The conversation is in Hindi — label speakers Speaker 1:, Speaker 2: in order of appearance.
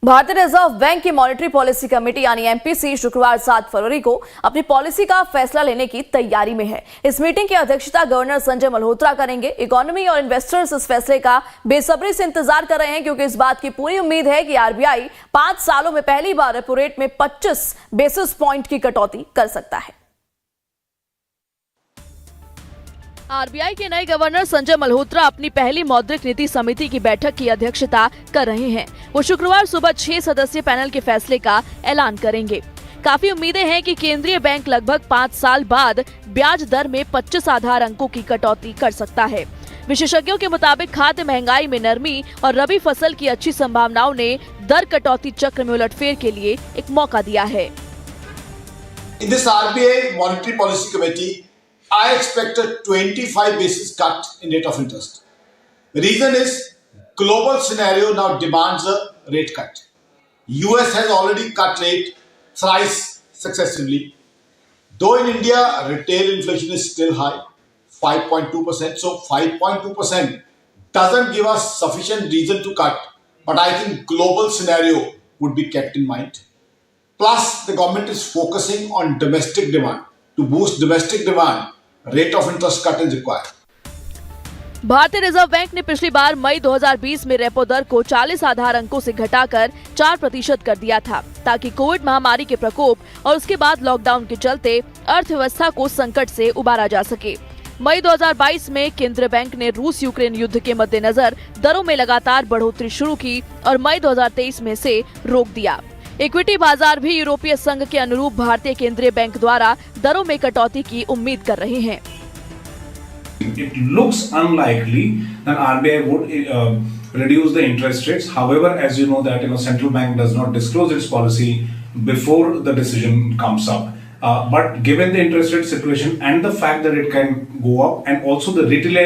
Speaker 1: भारतीय रिजर्व बैंक की मॉनेटरी पॉलिसी कमेटी यानी एमपीसी शुक्रवार 7 फरवरी को अपनी पॉलिसी का फैसला लेने की तैयारी में है। इस मीटिंग की अध्यक्षता गवर्नर संजय मल्होत्रा करेंगे। इकोनॉमी और इन्वेस्टर्स इस फैसले का बेसब्री से इंतजार कर रहे हैं, क्योंकि इस बात की पूरी उम्मीद है कि आरबीआई 5 सालों में पहली बार रेपो रेट में 25 बेसिस पॉइंट की कटौती कर सकता है। आरबीआई के नए गवर्नर संजय मल्होत्रा अपनी पहली मौद्रिक नीति समिति की बैठक की अध्यक्षता कर रहे हैं। वो शुक्रवार सुबह 6 सदस्यीय पैनल के फैसले का ऐलान करेंगे। काफी उम्मीदें हैं कि केंद्रीय बैंक लगभग 5 साल बाद ब्याज दर में 25 आधार अंकों की कटौती कर सकता है। विशेषज्ञों के मुताबिक खाद्य महंगाई में नरमी और रबी फसल की अच्छी संभावनाओं ने दर कटौती चक्र में उलटफेर के लिए एक मौका दिया है।
Speaker 2: In this RBI Monetary Policy Committee, I expect a 25 basis cut in rate of interest. The reason is global scenario now demands a rate cut. US has already cut rate thrice successively. Though in India, retail inflation is still high, 5.2%. So 5.2% doesn't give us sufficient reason to cut. But I think global scenario would be kept in mind. Plus, the government is focusing on domestic demand. To boost domestic demand, rate of interest cut is required.
Speaker 1: भारतीय रिजर्व बैंक ने पिछली बार मई 2020 में रेपो दर को 40 आधार अंकों से घटाकर 4% कर दिया था, ताकि कोविड महामारी के प्रकोप और उसके बाद लॉकडाउन के चलते अर्थव्यवस्था को संकट से उबारा जा सके। मई 2022 में केंद्रीय बैंक ने रूस यूक्रेन युद्ध के मद्देनजर दरों में लगातार बढ़ोतरी शुरू की और मई 2023 में से रोक दिया। इक्विटी बाजार भी यूरोपीय संघ के अनुरूप भारतीय केंद्रीय बैंक द्वारा दरों में कटौती की उम्मीद कर रहे हैं।
Speaker 3: It looks unlikely that RBI would reduce the interest rates. However, as you know that central bank does not disclose its policy before the decision comes up. But given the interest rate situation and the fact that it can go up, and also the retail